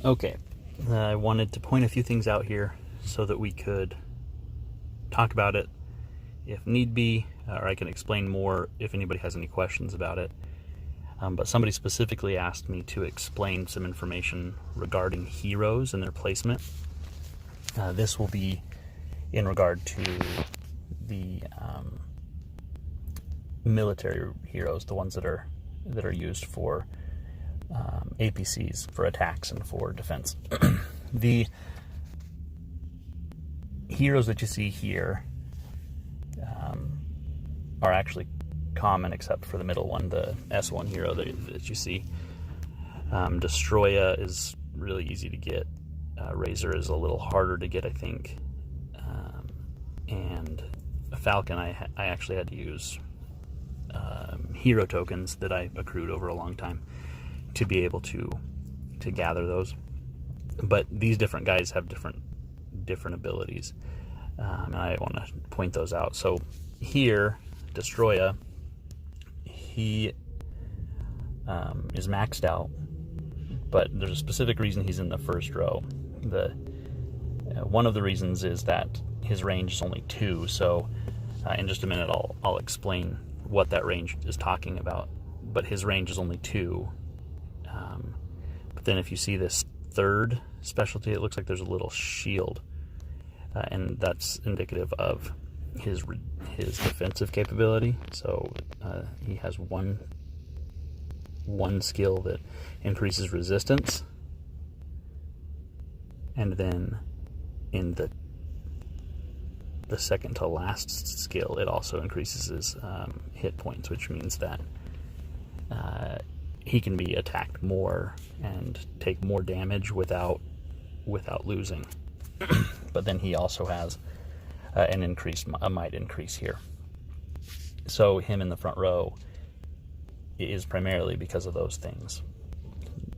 Okay, I wanted to point a few things out here so that we could talk about it if need be, or I can explain more if anybody has any questions about it. But somebody specifically asked me to explain some information regarding heroes and their placement. This will be in regard to the military heroes, the ones that are used for APCs, for attacks and for defense. The heroes that you see here are actually common except for the middle one, the S1 hero that you see. Destoroyah is really easy to get. Razor is a little harder to get, I think. And a Falcon, I actually had to use hero tokens that I accrued over a long time to be able to gather those. But these different guys have different abilities, and I want to point those out. So here, Destoroyah, he is maxed out, but there's a specific reason he's in the first row. One of the reasons is that his range is only 2, so in just a minute I'll explain what that range is talking about. But his range is only 2. But then if you see this third specialty, it looks like there's a little shield, and that's indicative of his defensive capability. So he has one skill that increases resistance, and then in the second to last skill, it also increases his hit points, which means that he can be attacked more and take more damage without losing. But then he also has a might increase here. So him in the front row is primarily because of those things.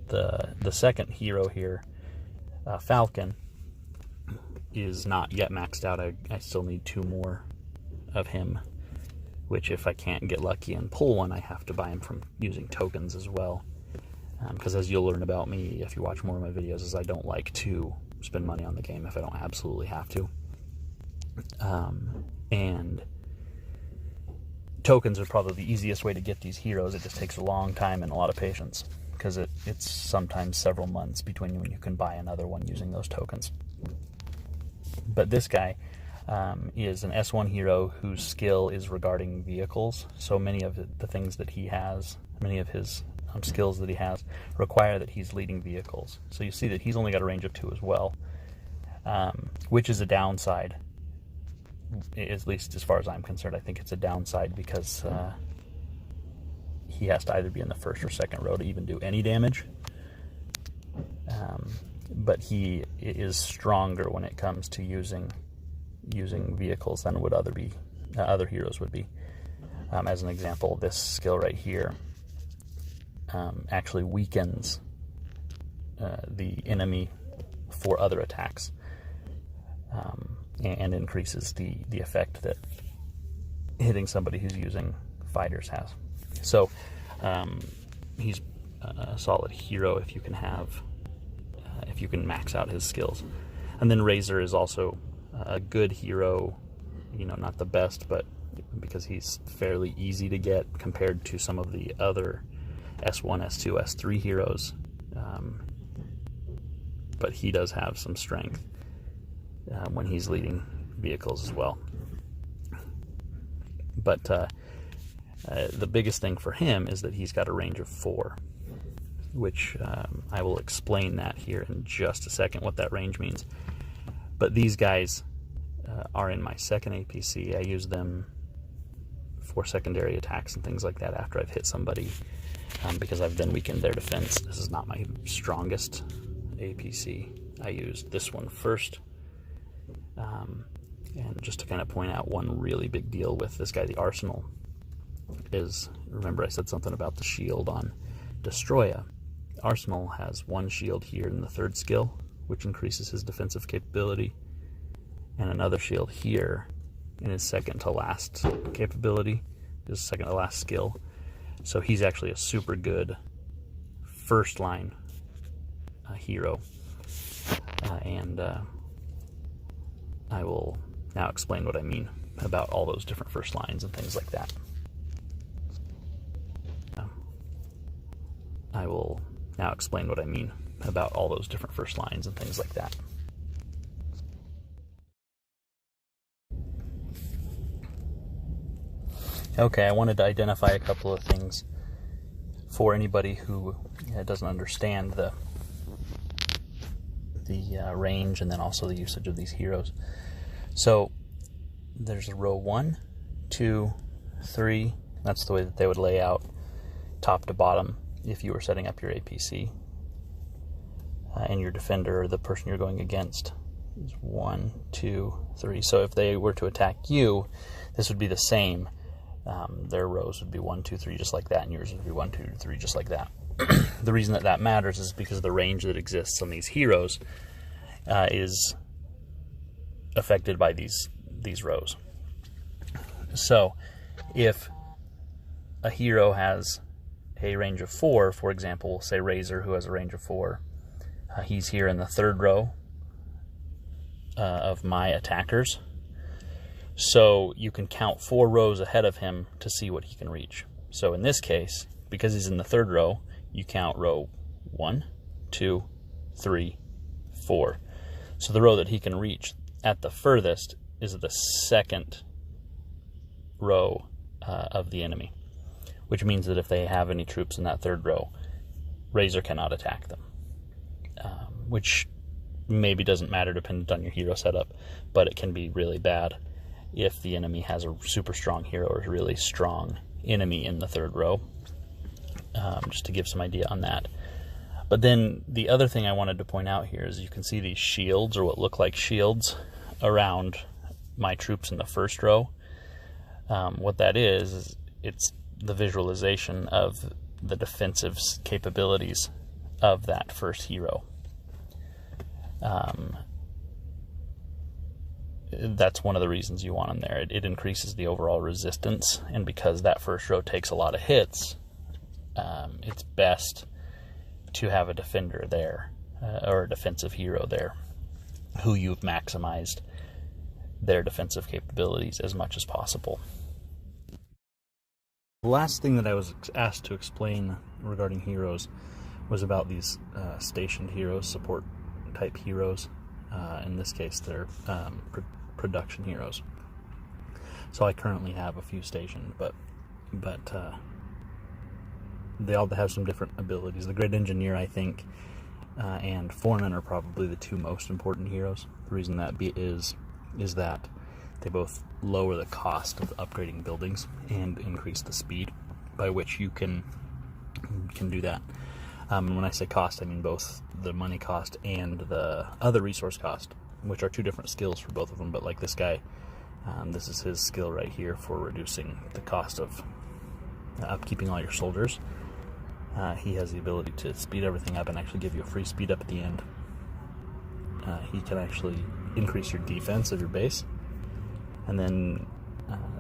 The second hero here, Falcon, is not yet maxed out. I still need 2 more of him, which if I can't get lucky and pull one, I have to buy him from using tokens as well. Because as you'll learn about me if you watch more of my videos, is I don't like to spend money on the game if I don't absolutely have to. And tokens are probably the easiest way to get these heroes. It just takes a long time and a lot of patience, because it's sometimes several months between when you can buy another one using those tokens. But this guy is an S1 hero whose skill is regarding vehicles. So many of the things that he has, many of his skills that he has, require that he's leading vehicles. So you see that he's only got a range of 2 as well, which is a downside, at least as far as I'm concerned. I think it's a downside because he has to either be in the first or second row to even do any damage. But he is stronger when it comes to using vehicles than would other heroes would be. As an example, this skill right here actually weakens the enemy for other attacks, and increases the effect that hitting somebody who's using fighters has. So he's a solid hero if you can max out his skills. And then Razor is also a good hero, not the best, but because he's fairly easy to get compared to some of the other S1, S2, S3 heroes. But he does have some strength when he's leading vehicles as well. But the biggest thing for him is that he's got a range of 4, which I will explain that here in just a second, what that range means. But these guys are in my second APC. I use them for secondary attacks and things like that after I've hit somebody, because I've then weakened their defense. This is not my strongest APC. I used this one first. And just to kind of point out one really big deal with this guy, the Arsenal, is, remember I said something about the shield on Destoroyah. Arsenal has 1 shield here in the 3rd skill, which increases his defensive capability, and another shield here in his second to last capability, his second to last skill. So he's actually a super good first line hero, and I will now explain what I mean about all those different first lines and things like that. I will now explain what I mean about all those different first lines and things like that. Okay, I wanted to identify a couple of things for anybody who doesn't understand the range and then also the usage of these heroes. So there's a row 1, 2, 3. That's the way that they would lay out top to bottom if you were setting up your APC. And your defender, or the person you're going against, is 1, 2, 3. So if they were to attack you, this would be the same. Their rows would be 1, 2, 3, just like that, and yours would be 1, 2, 3, just like that. The reason that matters is because the range that exists on these heroes is affected by these rows. So if a hero has a range of 4, for example, say Razor, who has a range of 4, he's here in the 3rd row of my attackers. So you can count 4 rows ahead of him to see what he can reach. So in this case, because he's in the 3rd row, you count row 1, 2, 3, 4. So the row that he can reach at the furthest is the 2nd row of the enemy, which means that if they have any troops in that 3rd row, Razor cannot attack them, which maybe doesn't matter dependent on your hero setup, but it can be really bad if the enemy has a super strong hero or a really strong enemy in the 3rd row, just to give some idea on that. But then the other thing I wanted to point out here is you can see these shields, or what look like shields, around my troops in the 1st row. What that is it's the visualization of the defensive capabilities of that first hero. That's one of the reasons you want them there. It increases the overall resistance, and because that 1st row takes a lot of hits, it's best to have a defender there, or a defensive hero there, who you've maximized their defensive capabilities as much as possible. The last thing that I was asked to explain regarding heroes was about these stationed heroes, support type heroes. In this case, they're production heroes. So I currently have a few stationed, but they all have some different abilities. The Great Engineer, I think, and Foreman are probably the 2 most important heroes. The reason that is that they both lower the cost of upgrading buildings and increase the speed by which you can do that. And when I say cost, I mean both the money cost and the other resource cost, which are 2 different skills for both of them. But like this guy, this is his skill right here for reducing the cost of upkeeping all your soldiers. He has the ability to speed everything up and actually give you a free speed up at the end. He can actually increase your defense of your base. And then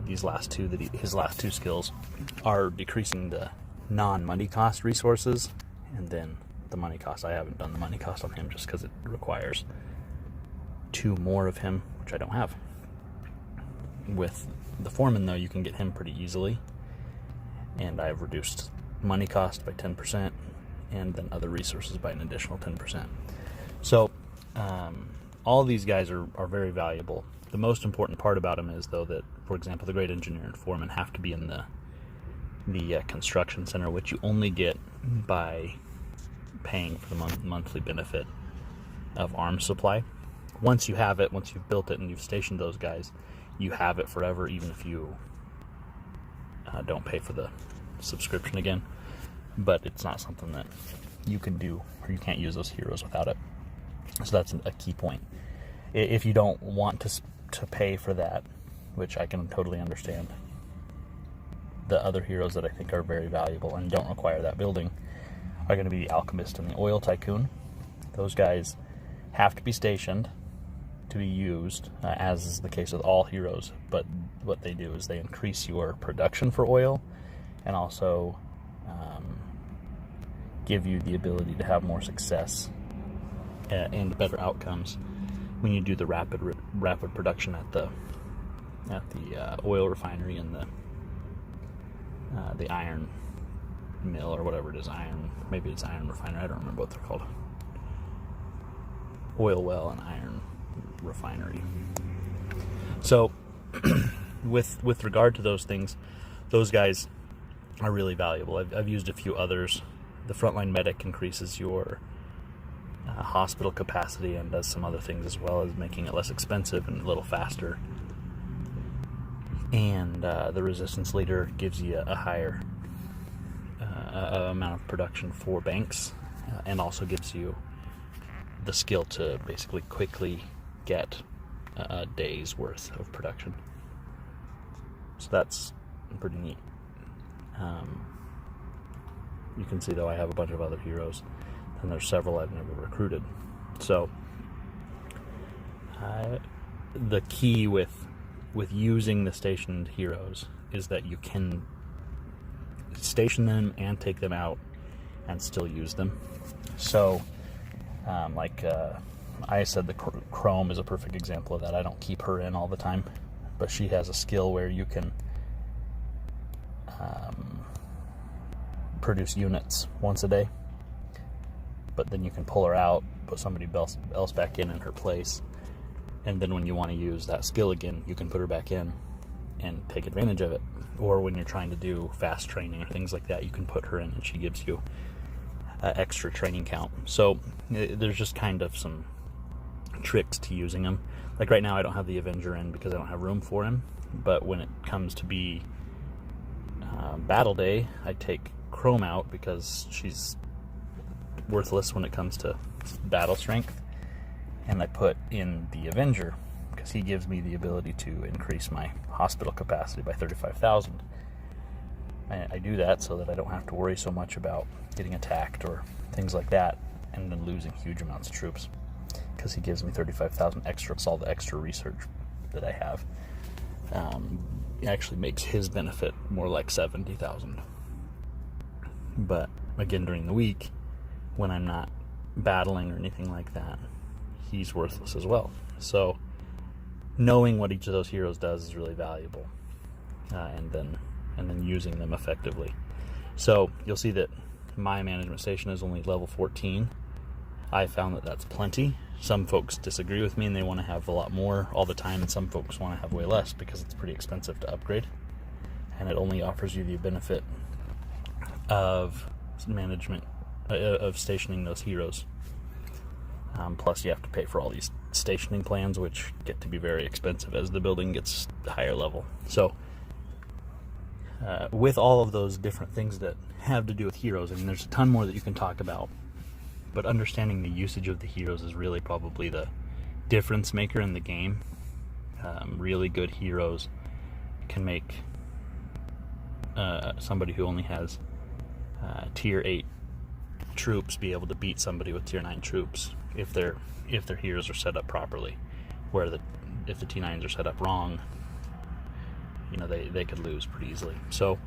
these last 2, his last 2 skills are decreasing the non-money cost resources, and then the money cost. I haven't done the money cost on him just because it requires 2 more of him, which I don't have. With the Foreman, though, you can get him pretty easily, and I've reduced money cost by 10%, and then other resources by an additional 10%. So all these guys are very valuable. The most important part about them is, though, that, for example, the Great Engineer and Foreman have to be in the construction center, which you only get by paying for the monthly benefit of arms supply. Once you have it, once you've built it and you've stationed those guys, you have it forever, even if you don't pay for the subscription again. But it's not something that you can do, or you can't use those heroes without it. So that's a key point. If you don't want to pay for that, which I can totally understand, the other heroes that I think are very valuable and don't require that building are going to be the Alchemist and the Oil Tycoon. Those guys have to be stationed to be used, as is the case with all heroes, but what they do is they increase your production for oil and also give you the ability to have more success and better outcomes when you do the rapid production at the oil refinery and the iron mill, or whatever it is. Maybe it's iron refinery, I don't remember what they're called. Oil well and iron refinery. So with regard to those things, those guys are really valuable. I've used a few others. The Frontline Medic increases your hospital capacity and does some other things as well, as making it less expensive and a little faster. And the Resistance Leader gives you a higher amount of production for banks, and also gives you the skill to basically quickly get a day's worth of production. So that's pretty neat. You can see, though, I have a bunch of other heroes, and there's several I've never recruited. So the key with using the stationed heroes is that you can station them and take them out and still use them. So I said, the Chrome is a perfect example of that. I don't keep her in all the time, but she has a skill where you can produce units once a day, but then you can pull her out, put somebody else back in her place, and then when you want to use that skill again, you can put her back in and take advantage of it. Or when you're trying to do fast training or things like that, you can put her in and she gives you extra training count. So there's just kind of some tricks to using them. Like right now I don't have the Avenger in because I don't have room for him, but when it comes to be battle day, I take Chrome out because she's worthless when it comes to battle strength, and I put in the Avenger because he gives me the ability to increase my hospital capacity by 35,000. I do that so that I don't have to worry so much about getting attacked or things like that and then losing huge amounts of troops, because he gives me 35,000 extra. It's all the extra research that I have. It actually makes his benefit more like 70,000. But again, during the week, when I'm not battling or anything like that, he's worthless as well. So knowing what each of those heroes does is really valuable, and then using them effectively. So you'll see that my management station is only level 14. I found that that's plenty. Some folks disagree with me and they want to have a lot more all the time, and some folks want to have way less because it's pretty expensive to upgrade, and it only offers you the benefit of management, of stationing those heroes. Plus you have to pay for all these stationing plans, which get to be very expensive as the building gets higher level. So with all of those different things that have to do with heroes, I mean, there's a ton more that you can talk about, but understanding the usage of the heroes is really probably the difference maker in the game. Really good heroes can make somebody who only has tier 8 troops be able to beat somebody with tier 9 troops if their heroes are set up properly. Where if the T9s are set up wrong, you know, they could lose pretty easily. So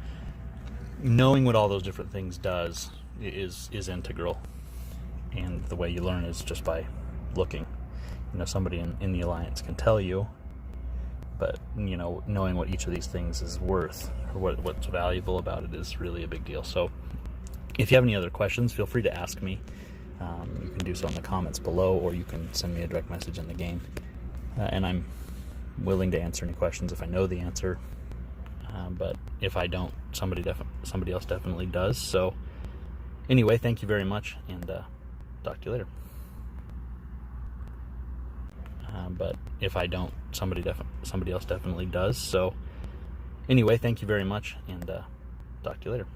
knowing what all those different things does is integral, and the way you learn is just by looking. You know, somebody in the Alliance can tell you, but you know, knowing what each of these things is worth, or what's valuable about it, is really a big deal. So if you have any other questions, feel free to ask me. You can do so in the comments below, or you can send me a direct message in the game, and I'm willing to answer any questions if I know the answer. But if I don't, somebody else definitely does. So anyway, thank you very much, and talk to you later. But if I don't, somebody else definitely does. So anyway, thank you very much, and talk to you later.